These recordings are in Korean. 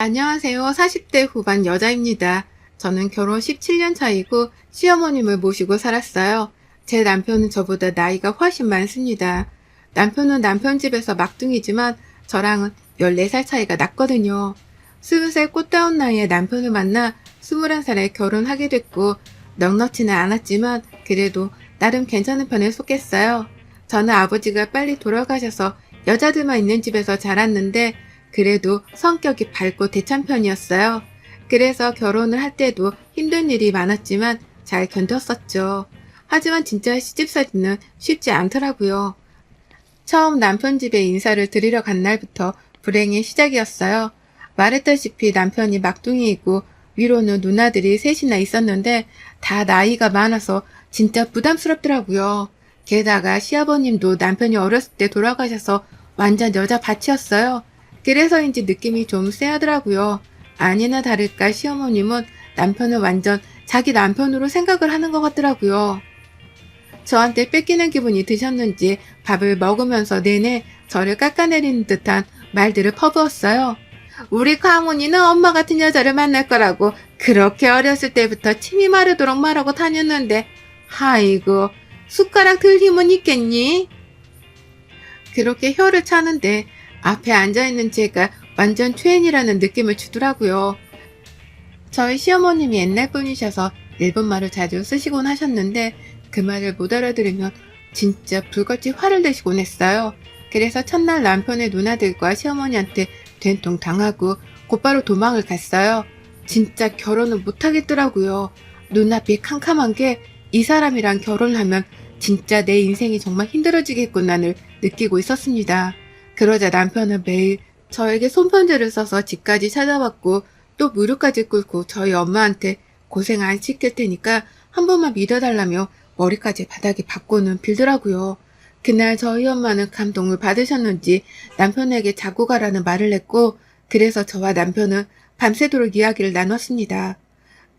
안녕하세요. 40대 후반 여자입니다. 저는 결혼 17년 차이고 시어머님을 모시고 살았어요. 제 남편은 저보다 나이가 훨씬 많습니다. 남편은 남편 집에서 막둥이지만 저랑은 14살 차이가 났거든요. 20살 꽃다운 나이에 남편을 만나 21살에 결혼하게 됐고 넉넉지는 않았지만 그래도 나름 괜찮은 편에 속했어요. 저는 아버지가 빨리 돌아가셔서 여자들만 있는 집에서 자랐는데 그래도 성격이 밝고 대찬 편이었어요. 그래서 결혼을 할 때도 힘든 일이 많았지만 잘 견뎠었죠. 하지만 진짜 시집살이는 쉽지 않더라고요. 처음 남편 집에 인사를 드리러 간 날부터 불행의 시작이었어요. 말했다시피 남편이 막둥이이고 위로는 누나들이 셋이나 있었는데 다 나이가 많아서 진짜 부담스럽더라고요. 게다가 시아버님도 남편이 어렸을 때 돌아가셔서 완전 여자 밭이었어요. 그래서인지 느낌이 좀 쎄하더라고요. 아니나 다를까 시어머님은 남편을 완전 자기 남편으로 생각을 하는 것 같더라고요. 저한테 뺏기는 기분이 드셨는지 밥을 먹으면서 내내 저를 깎아내리는 듯한 말들을 퍼부었어요. 우리 강훈이는 엄마 같은 여자를 만날 거라고 그렇게 어렸을 때부터 침이 마르도록 말하고 다녔는데 아이고 숟가락 들 힘은 있겠니? 그렇게 혀를 차는데 앞에 앉아있는 제가 완전 최인이라는 느낌을 주더라고요. 저희 시어머님이 옛날 분이셔서 일본말을 자주 쓰시곤 하셨는데 그 말을 못 알아들으면 진짜 불같이 화를 내시곤 했어요. 그래서 첫날 남편의 누나들과 시어머니한테 된통 당하고 곧바로 도망을 갔어요. 진짜 결혼을 못하겠더라고요. 눈앞이 캄캄한 게 이 사람이랑 결혼하면 진짜 내 인생이 정말 힘들어지겠구나를 느끼고 있었습니다. 그러자 남편은 매일 저에게 손편지를 써서 집까지 찾아왔고 또 무릎까지 꿇고 저희 엄마한테 고생 안 시킬 테니까 한 번만 믿어달라며 머리까지 바닥에 박고는 빌더라고요. 그날 저희 엄마는 감동을 받으셨는지 남편에게 자고 가라는 말을 했고 그래서 저와 남편은 밤새도록 이야기를 나눴습니다.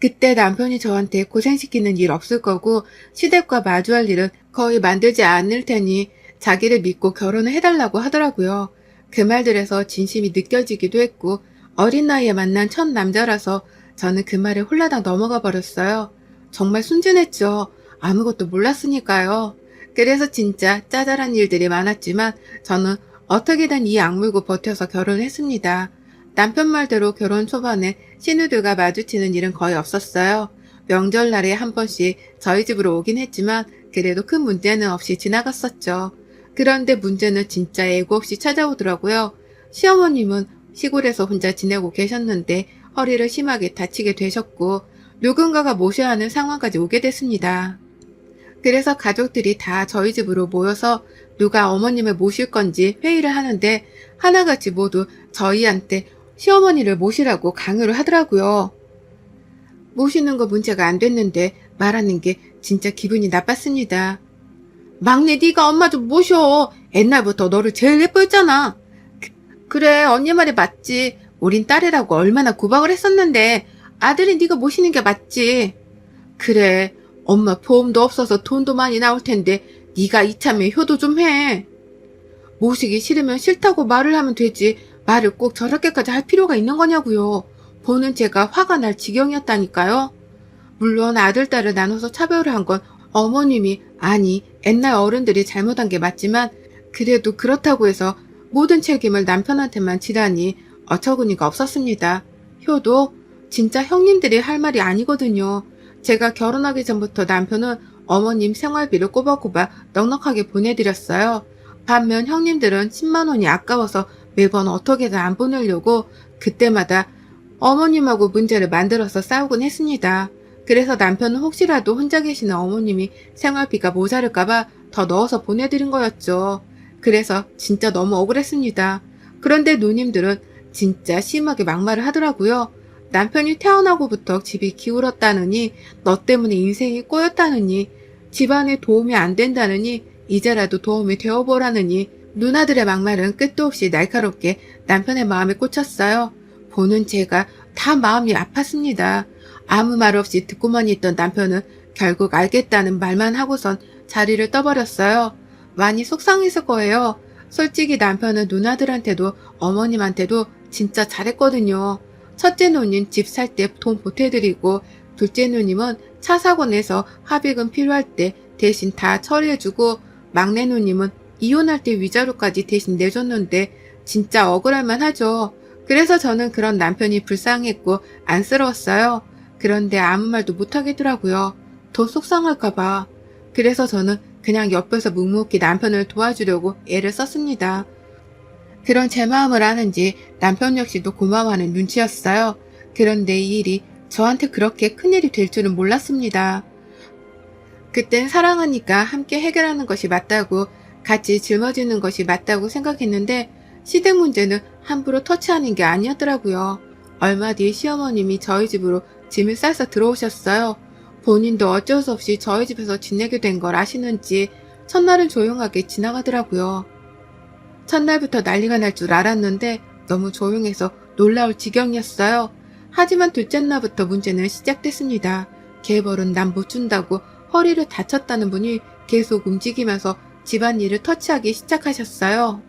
그때 남편이 저한테 고생시키는 일 없을 거고 시댁과 마주할 일은 거의 만들지 않을 테니 자기를 믿고 결혼을 해달라고 하더라고요. 그 말들에서 진심이 느껴지기도 했고 어린 나이에 만난 첫 남자라서 저는 그 말에 홀라당 넘어가 버렸어요. 정말 순진했죠. 아무것도 몰랐으니까요. 그래서 진짜 짜잘한 일들이 많았지만 저는 어떻게든 이 악물고 버텨서 결혼을 했습니다. 남편 말대로 결혼 초반에 신우들과 마주치는 일은 거의 없었어요. 명절날에 한 번씩 저희 집으로 오긴 했지만 그래도 큰 문제는 없이 지나갔었죠. 그런데 문제는 진짜 예고 없이 찾아오더라고요. 시어머님은 시골에서 혼자 지내고 계셨는데 허리를 심하게 다치게 되셨고 누군가가 모셔야 하는 상황까지 오게 됐습니다. 그래서 가족들이 다 저희 집으로 모여서 누가 어머님을 모실 건지 회의를 하는데 하나같이 모두 저희한테 시어머니를 모시라고 강요를 하더라고요. 모시는 거 문제가 안 됐는데 말하는 게 진짜 기분이 나빴습니다. 막내 네가 엄마 좀 모셔. 옛날부터 너를 제일 예뻐했잖아. 그래 언니 말이 맞지. 우린 딸이라고 얼마나 구박을 했었는데 아들이 네가 모시는 게 맞지. 그래 엄마 보험도 없어서 돈도 많이 나올 텐데 네가 이참에 효도 좀 해. 모시기 싫으면 싫다고 말을 하면 되지 말을 꼭 저렇게까지 할 필요가 있는 거냐고요. 보는 제가 화가 날 지경이었다니까요. 물론 아들 딸을 나눠서 차별을 한 건 어머님이 아니 옛날 어른들이 잘못한 게 맞지만 그래도 그렇다고 해서 모든 책임을 남편한테만 지라니 어처구니가 없었습니다. 효도 진짜 형님들이 할 말이 아니거든요. 제가 결혼하기 전부터 남편은 어머님 생활비를 꼬박꼬박 넉넉하게 보내드렸어요. 반면 형님들은 10만 원이 아까워서 매번 어떻게든 안 보내려고 그때마다 어머님하고 문제를 만들어서 싸우곤 했습니다. 그래서 남편은 혹시라도 혼자 계시는 어머님이 생활비가 모자랄까봐 더 넣어서 보내드린 거였죠. 그래서 진짜 너무 억울했습니다. 그런데 누님들은 진짜 심하게 막말을 하더라고요. 남편이 태어나고부터 집이 기울었다느니 너 때문에 인생이 꼬였다느니 집안에 도움이 안 된다느니 이제라도 도움이 되어보라느니 누나들의 막말은 끝도 없이 날카롭게 남편의 마음에 꽂혔어요. 보는 제가 다 마음이 아팠습니다. 아무 말 없이 듣고만 있던 남편은 결국 알겠다는 말만 하고선 자리를 떠버렸어요. 많이 속상했을 거예요. 솔직히 남편은 누나들한테도 어머님한테도 진짜 잘했거든요. 첫째 누님 집 살 때 돈 보태드리고 둘째 누님은 차 사고 내서 합의금 필요할 때 대신 다 처리해주고 막내 누님은 이혼할 때 위자료까지 대신 내줬는데 진짜 억울할만 하죠. 그래서 저는 그런 남편이 불쌍했고 안쓰러웠어요. 그런데 아무 말도 못하겠더라고요. 더 속상할까봐. 그래서 저는 그냥 옆에서 묵묵히 남편을 도와주려고 애를 썼습니다. 그런 제 마음을 아는지 남편 역시도 고마워하는 눈치였어요. 그런데 이 일이 저한테 그렇게 큰일이 될 줄은 몰랐습니다. 그땐 사랑하니까 함께 해결하는 것이 맞다고, 같이 짊어지는 것이 맞다고 생각했는데 시댁 문제는 함부로 터치하는 게 아니었더라고요. 얼마 뒤 시어머님이 저희 집으로 짐을 싸서 들어오셨어요. 본인도 어쩔 수 없이 저희 집에서 지내게 된 걸 아시는지 첫날은 조용하게 지나가더라고요. 첫날부터 난리가 날 줄 알았는데 너무 조용해서 놀라울 지경이었어요. 하지만 둘째 날부터 문제는 시작됐습니다. 개벌은 남 못 준다고 허리를 다쳤다는 분이 계속 움직이면서 집안일을 터치하기 시작하셨어요.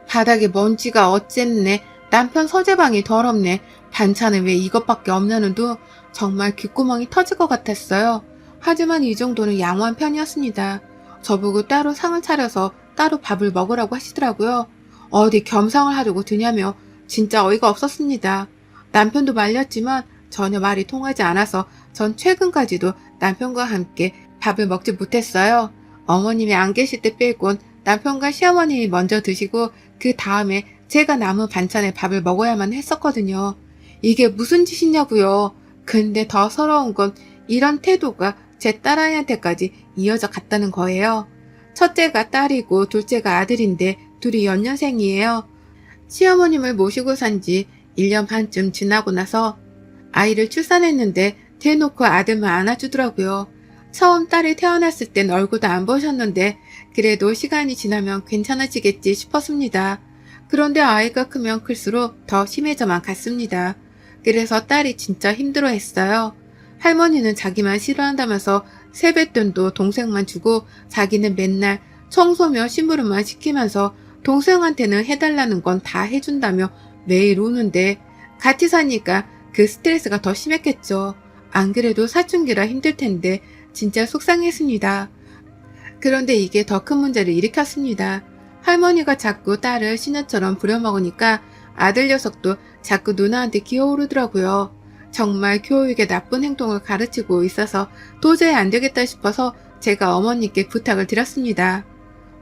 바닥에 먼지가 어쨌네, 남편 서재방이 더럽네, 반찬은 왜 이것밖에 없냐는 둥 정말 귓구멍이 터질 것 같았어요. 하지만 이 정도는 양호한 편이었습니다. 저보고 따로 상을 차려서 따로 밥을 먹으라고 하시더라고요. 어디 겸상을 하려고 드냐며 진짜 어이가 없었습니다. 남편도 말렸지만 전혀 말이 통하지 않아서 전 최근까지도 남편과 함께 밥을 먹지 못했어요. 어머님이 안 계실 때 빼곤 남편과 시어머님이 먼저 드시고 그 다음에 제가 남은 반찬에 밥을 먹어야만 했었거든요. 이게 무슨 짓이냐고요. 근데 더 서러운 건 이런 태도가 제 딸아이한테까지 이어져 갔다는 거예요. 첫째가 딸이고 둘째가 아들인데 둘이 연년생이에요. 시어머님을 모시고 산 지 1년 반쯤 지나고 나서 아이를 출산했는데 대놓고 아들만 안아주더라고요. 처음 딸이 태어났을 땐 얼굴도 안 보셨는데 그래도 시간이 지나면 괜찮아지겠지 싶었습니다. 그런데 아이가 크면 클수록 더 심해져만 갔습니다. 그래서 딸이 진짜 힘들어했어요. 할머니는 자기만 싫어한다면서 세뱃돈도 동생만 주고 자기는 맨날 청소며 심부름만 시키면서 동생한테는 해달라는 건 다 해준다며 매일 우는데 같이 사니까 그 스트레스가 더 심했겠죠. 안 그래도 사춘기라 힘들 텐데 진짜 속상했습니다. 그런데 이게 더 큰 문제를 일으켰습니다. 할머니가 자꾸 딸을 시녀처럼 부려먹으니까 아들 녀석도 자꾸 누나한테 기어오르더라고요. 정말 교육에 나쁜 행동을 가르치고 있어서 도저히 안 되겠다 싶어서 제가 어머님께 부탁을 드렸습니다.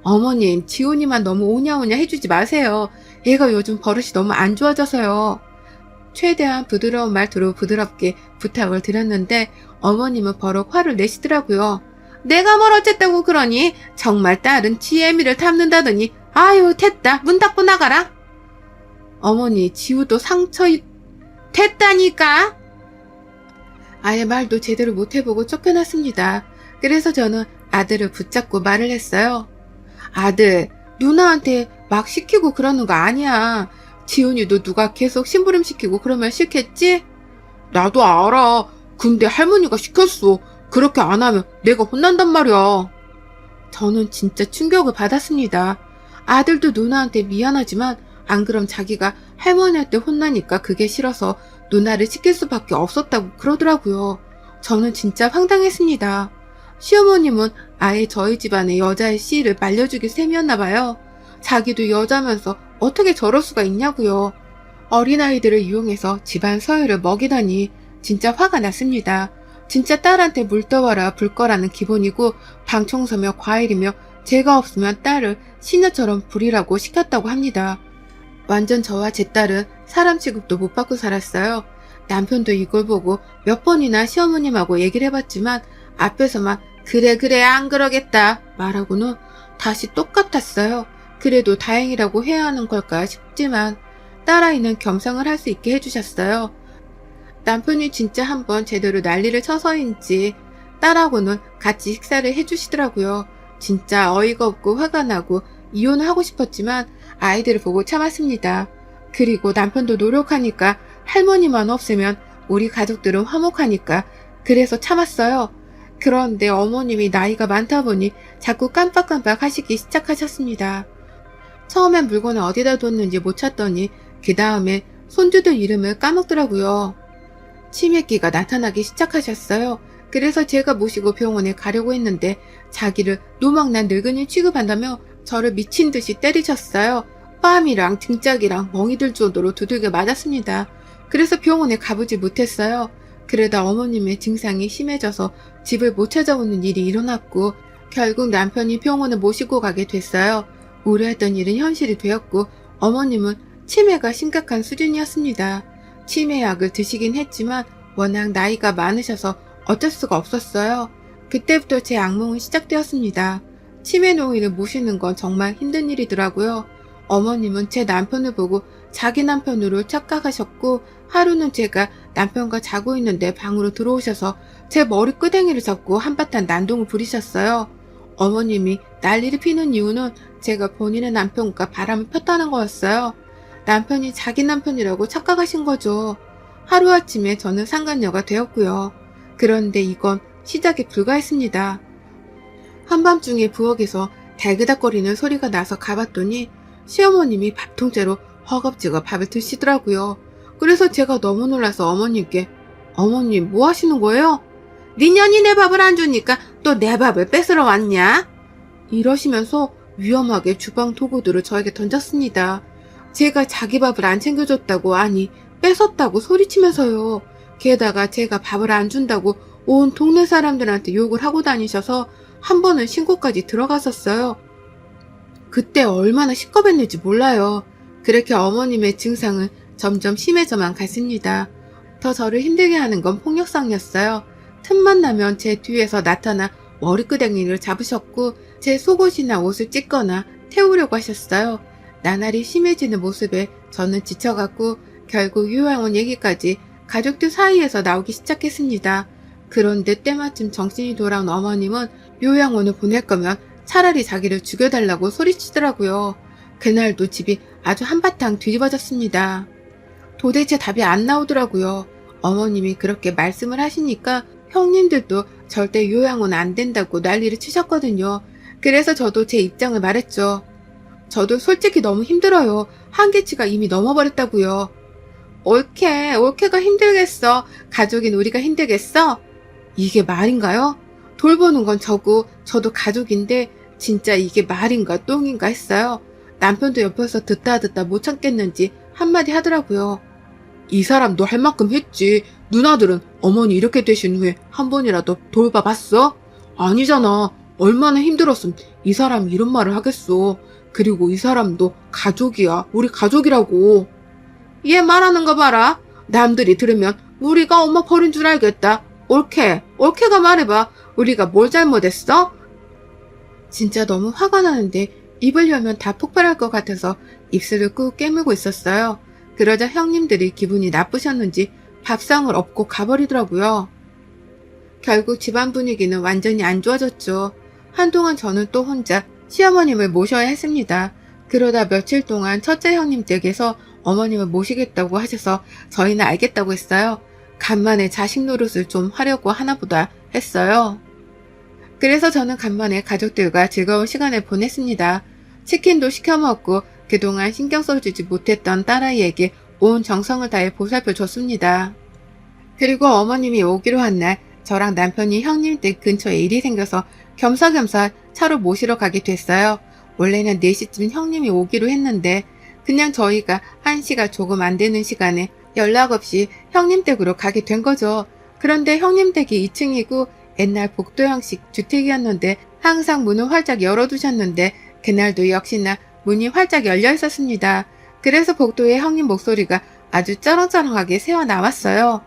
어머님, 지훈이만 너무 오냐오냐 해주지 마세요. 얘가 요즘 버릇이 너무 안 좋아져서요. 최대한 부드러운 말투로 부드럽게 부탁을 드렸는데 어머님은 버럭 화를 내시더라고요. 내가 뭘 어쨌다고 그러니? 정말 딸은 지혜미를 탐는다더니 아유 됐다, 문 닫고 나가라. 어머니, 지우도 상처 됐다니까? 아예 말도 제대로 못해보고 쫓겨났습니다. 그래서 저는 아들을 붙잡고 말을 했어요. 아들, 누나한테 막 시키고 그러는 거 아니야. 지훈이도 누가 계속 심부름 시키고 그러면 싫겠지? 나도 알아. 근데 할머니가 시켰어. 그렇게 안 하면 내가 혼난단 말이야. 저는 진짜 충격을 받았습니다. 아들도 누나한테 미안하지만 안 그럼 자기가 할머니한테 혼나니까 그게 싫어서 누나를 시킬 수밖에 없었다고 그러더라고요. 저는 진짜 황당했습니다. 시어머님은 아예 저희 집안의 여자의 씨를 말려주기 셈이었나 봐요. 자기도 여자면서 어떻게 저럴 수가 있냐고요. 어린아이들을 이용해서 집안 서열을 먹이다니 진짜 화가 났습니다. 진짜 딸한테 물 떠와라 불 거라는 기본이고 방 청소며 과일이며 제가 없으면 딸을 시녀처럼 부리라고 시켰다고 합니다. 완전 저와 제 딸은 사람 취급도 못 받고 살았어요. 남편도 이걸 보고 몇 번이나 시어머님하고 얘기를 해봤지만 앞에서만 그래 안 그러겠다 말하고는 다시 똑같았어요. 그래도 다행이라고 해야 하는 걸까 싶지만 딸아이는 겸상을 할 수 있게 해주셨어요. 남편이 진짜 한번 제대로 난리를 쳐서인지 딸하고는 같이 식사를 해주시더라고요. 진짜 어이가 없고 화가 나고 이혼을 하고 싶었지만 아이들을 보고 참았습니다. 그리고 남편도 노력하니까 할머니만 없으면 우리 가족들은 화목하니까 그래서 참았어요. 그런데 어머님이 나이가 많다 보니 자꾸 깜빡깜빡 하시기 시작하셨습니다. 처음엔 물건을 어디다 뒀는지 못 찾더니 그 다음에 손주들 이름을 까먹더라고요. 치매기가 나타나기 시작하셨어요. 그래서 제가 모시고 병원에 가려고 했는데 자기를 노망난 늙은이 취급한다며 저를 미친 듯이 때리셨어요. 뺨이랑 등짝이랑 멍이 들 정도로 두들겨 맞았습니다. 그래서 병원에 가보지 못했어요. 그러다 어머님의 증상이 심해져서 집을 못 찾아오는 일이 일어났고 결국 남편이 병원에 모시고 가게 됐어요. 우려했던 일은 현실이 되었고 어머님은 치매가 심각한 수준이었습니다. 치매약을 드시긴 했지만 워낙 나이가 많으셔서 어쩔 수가 없었어요. 그때부터 제 악몽은 시작되었습니다. 치매 노인을 모시는 건 정말 힘든 일이더라고요. 어머님은 제 남편을 보고 자기 남편으로 착각하셨고 하루는 제가 남편과 자고 있는데 방으로 들어오셔서 제 머리 끄댕이를 잡고 한바탕 난동을 부리셨어요. 어머님이 난리를 피는 이유는 제가 본인의 남편과 바람을 폈다는 거였어요. 남편이 자기 남편이라고 착각하신 거죠. 하루아침에 저는 상간녀가 되었고요. 그런데 이건 시작에 불과했습니다. 한밤중에 부엌에서 달그닥거리는 소리가 나서 가봤더니 시어머님이 밥통째로 허겁지겁 밥을 드시더라고요. 그래서 제가 너무 놀라서 어머님께 어머님 뭐 하시는 거예요? 네 년이 내 밥을 안 주니까 또 내 밥을 뺏으러 왔냐? 이러시면서 위험하게 주방 도구들을 저에게 던졌습니다. 제가 자기 밥을 안 챙겨줬다고 아니 뺏었다고 소리치면서요. 게다가 제가 밥을 안 준다고 온 동네 사람들한테 욕을 하고 다니셔서 한 번은 신고까지 들어갔었어요. 그때 얼마나 시끄럽했는지 몰라요. 그렇게 어머님의 증상은 점점 심해져만 갔습니다. 더 저를 힘들게 하는 건 폭력성이었어요. 틈만 나면 제 뒤에서 나타나 머리끄댕이를 잡으셨고 제 속옷이나 옷을 찢거나 태우려고 하셨어요. 나날이 심해지는 모습에 저는 지쳐갔고 결국 요양원 얘기까지 가족들 사이에서 나오기 시작했습니다. 그런데 때마침 정신이 돌아온 어머님은 요양원을 보낼 거면 차라리 자기를 죽여달라고 소리치더라고요. 그날도 집이 아주 한바탕 뒤집어졌습니다. 도대체 답이 안 나오더라고요. 어머님이 그렇게 말씀을 하시니까 형님들도 절대 요양원 안 된다고 난리를 치셨거든요. 그래서 저도 제 입장을 말했죠. 저도 솔직히 너무 힘들어요. 한계치가 이미 넘어버렸다고요. 올케가 힘들겠어. 가족인 우리가 힘들겠어? 이게 말인가요? 돌보는 건 저도 가족인데 진짜 이게 말인가 똥인가 했어요. 남편도 옆에서 듣다 못 참겠는지 한마디 하더라고요. 이 사람도 할 만큼 했지. 누나들은 어머니 이렇게 되신 후에 한 번이라도 돌봐봤어? 아니잖아. 얼마나 힘들었으면 이 사람이 이런 말을 하겠어. 그리고 이 사람도 가족이야. 우리 가족이라고. 얘 말하는 거 봐라. 남들이 들으면 우리가 엄마 버린 줄 알겠다. 올케가 말해봐. 우리가 뭘 잘못했어? 진짜 너무 화가 나는데 입을 열면 다 폭발할 것 같아서 입술을 꾹 깨물고 있었어요. 그러자 형님들이 기분이 나쁘셨는지 밥상을 엎고 가버리더라고요. 결국 집안 분위기는 완전히 안 좋아졌죠. 한동안 저는 또 혼자 시어머님을 모셔야 했습니다. 그러다 며칠 동안 첫째 형님 댁에서 어머님을 모시겠다고 하셔서 저희는 알겠다고 했어요. 간만에 자식 노릇을 좀 하려고 하나보다 했어요. 그래서 저는 간만에 가족들과 즐거운 시간을 보냈습니다. 치킨도 시켜 먹고 그동안 신경 써주지 못했던 딸아이에게 온 정성을 다해 보살펴줬습니다. 그리고 어머님이 오기로 한 날 저랑 남편이 형님 댁 근처에 일이 생겨서 겸사겸사 차로 모시러 가게 됐어요. 원래는 4시쯤 형님이 오기로 했는데 그냥 저희가 1시가 조금 안 되는 시간에 연락 없이 형님 댁으로 가게 된 거죠. 그런데 형님 댁이 2층이고 옛날 복도 형식 주택이었는데 항상 문을 활짝 열어두셨는데 그날도 역시나 문이 활짝 열려 있었습니다. 그래서 복도에 형님 목소리가 아주 쩌렁쩌렁하게 새어나왔어요.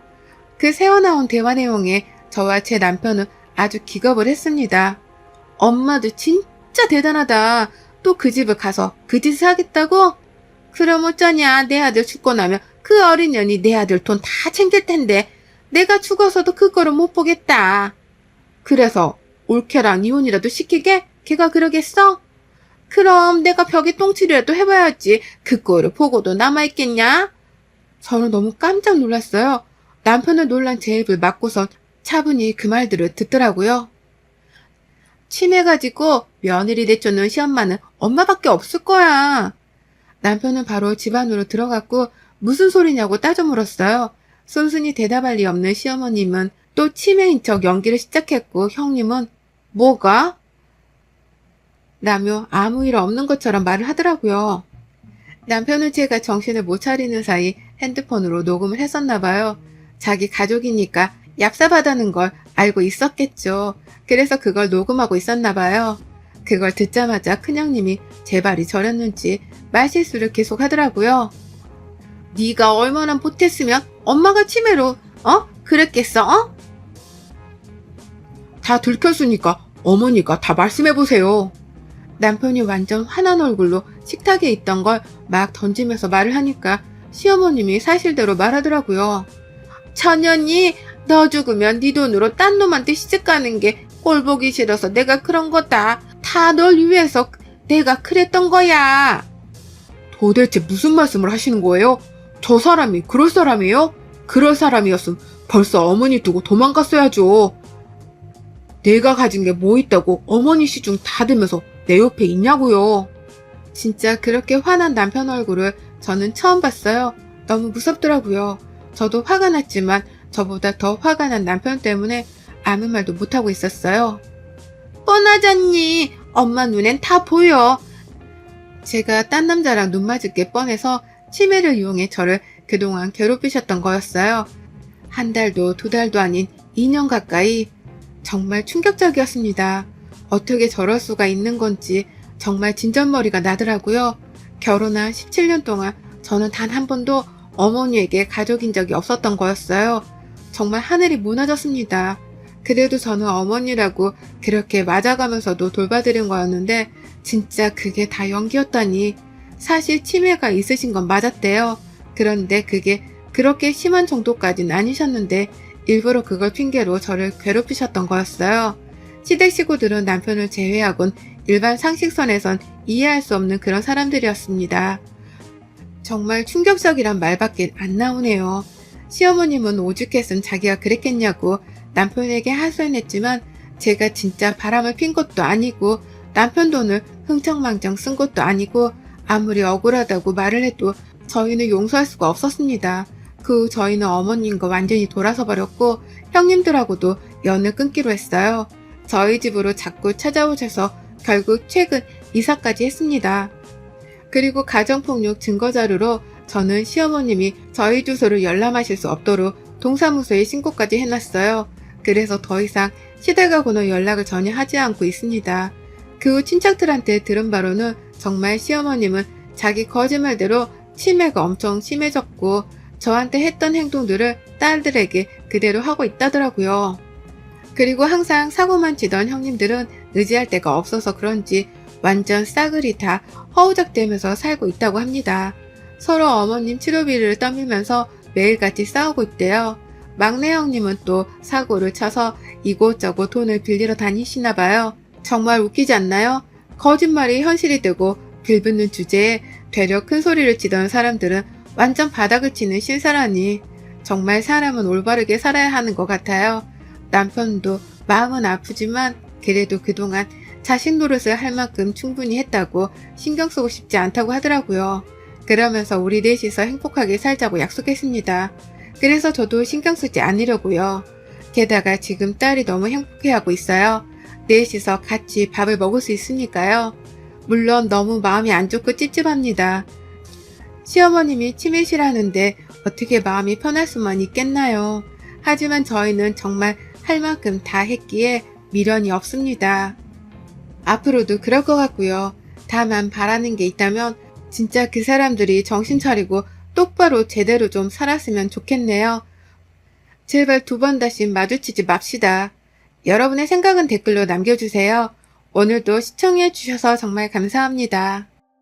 그 새어나온 대화 내용에 저와 제 남편은 아주 기겁을 했습니다. 엄마도 진짜 대단하다. 또 그 집을 가서 그 짓을 하겠다고? 그럼 어쩌냐. 내 아들 죽고 나면 그 어린 년이 내 아들 돈 다 챙길 텐데 내가 죽어서도 그거를 못 보겠다. 그래서 올케랑 이혼이라도 시키게? 걔가 그러겠어? 그럼 내가 벽에 똥칠이라도 해봐야지. 그거를 보고도 남아있겠냐? 저는 너무 깜짝 놀랐어요. 남편을 놀란 제 입을 막고선 차분히 그 말들을 듣더라고요. 치매 가지고 며느리 내쫓는 시엄마는 엄마밖에 없을 거야. 남편은 바로 집 안으로 들어갔고 무슨 소리냐고 따져 물었어요. 순순히 대답할 리 없는 시어머님은 또 치매인 척 연기를 시작했고 형님은 뭐가? 라며 아무 일 없는 것처럼 말을 하더라고요. 남편은 제가 정신을 못 차리는 사이 핸드폰으로 녹음을 했었나 봐요. 자기 가족이니까 얍삽하다는 걸 알고 있었겠죠. 그래서 그걸 녹음하고 있었나 봐요. 그걸 듣자마자 큰형님이 제 발이 저렸는지 말실수를 계속 하더라고요. 네가 얼마나 못했으면 엄마가 치매로 그랬겠어? 다 들켰으니까 어머니가 다 말씀해보세요. 남편이 완전 화난 얼굴로 식탁에 있던 걸 막 던지면서 말을 하니까 시어머님이 사실대로 말하더라고요. 천연이 너 죽으면 네 돈으로 딴 놈한테 시집가는 게 꼴보기 싫어서 내가 그런 거다. 다 널 위해서 내가 그랬던 거야. 도대체 무슨 말씀을 하시는 거예요? 저 사람이 그럴 사람이에요? 그럴 사람이었으면 벌써 어머니 두고 도망갔어야죠. 내가 가진 게 뭐 있다고 어머니 시중 다 들면서 내 옆에 있냐고요. 진짜 그렇게 화난 남편 얼굴을 저는 처음 봤어요. 너무 무섭더라고요. 저도 화가 났지만 저보다 더 화가 난 남편 때문에 아무 말도 못하고 있었어요. 뻔하잖니. 엄마 눈엔 다 보여. 제가 딴 남자랑 눈 맞을 게 뻔해서 치매를 이용해 저를 그동안 괴롭히셨던 거였어요. 한 달도 두 달도 아닌 2년 가까이. 정말 충격적이었습니다. 어떻게 저럴 수가 있는 건지 정말 진절머리가 나더라고요. 결혼한 17년 동안 저는 단 한 번도 어머니에게 가족인 적이 없었던 거였어요. 정말 하늘이 무너졌습니다. 그래도 저는 어머니라고 그렇게 맞아가면서도 돌봐드린 거였는데 진짜 그게 다 연기였다니. 사실 치매가 있으신 건 맞았대요. 그런데 그게 그렇게 심한 정도까지는 아니셨는데 일부러 그걸 핑계로 저를 괴롭히셨던 거였어요. 시댁 식구들은 남편을 제외하곤 일반 상식선에선 이해할 수 없는 그런 사람들이었습니다. 정말 충격적이란 말밖에 안 나오네요. 시어머님은 오죽했으면 자기가 그랬겠냐고 남편에게 하소연했지만 제가 진짜 바람을 핀 것도 아니고 남편 돈을 흥청망청 쓴 것도 아니고 아무리 억울하다고 말을 해도 저희는 용서할 수가 없었습니다. 그 후 저희는 어머님과 완전히 돌아서 버렸고 형님들하고도 연을 끊기로 했어요. 저희 집으로 자꾸 찾아오셔서 결국 최근 이사까지 했습니다. 그리고 가정폭력 증거자료로 저는 시어머님이 저희 주소를 열람하실 수 없도록 동사무소에 신고까지 해놨어요. 그래서 더 이상 시댁하고는 연락을 전혀 하지 않고 있습니다. 그 후 친척들한테 들은 바로는 정말 시어머님은 자기 거짓말대로 치매가 엄청 심해졌고 저한테 했던 행동들을 딸들에게 그대로 하고 있다더라고요. 그리고 항상 사고만 치던 형님들은 의지할 데가 없어서 그런지 완전 싸그리 다 허우적대면서 살고 있다고 합니다. 서로 어머님 치료비를 떠밀면서 매일같이 싸우고 있대요. 막내 형님은 또 사고를 쳐서 이곳저곳 돈을 빌리러 다니시나 봐요. 정말 웃기지 않나요? 거짓말이 현실이 되고 빌붙는 주제에 되려 큰 소리를 치던 사람들은 완전 바닥을 치는 실사라니. 정말 사람은 올바르게 살아야 하는 것 같아요. 남편도 마음은 아프지만 그래도 그동안 자식 노릇을 할 만큼 충분히 했다고 신경 쓰고 싶지 않다고 하더라고요. 그러면서 우리 넷이서 행복하게 살자고 약속했습니다. 그래서 저도 신경 쓰지 않으려고요. 게다가 지금 딸이 너무 행복해하고 있어요. 넷이서 같이 밥을 먹을 수 있으니까요. 물론 너무 마음이 안 좋고 찝찝합니다. 시어머님이 치매시라는데 어떻게 마음이 편할 수만 있겠나요? 하지만 저희는 정말 할 만큼 다 했기에 미련이 없습니다. 앞으로도 그럴 것 같고요. 다만 바라는 게 있다면 진짜 그 사람들이 정신 차리고 똑바로 제대로 좀 살았으면 좋겠네요. 제발 두 번 다시 마주치지 맙시다. 여러분의 생각은 댓글로 남겨주세요. 오늘도 시청해 주셔서 정말 감사합니다.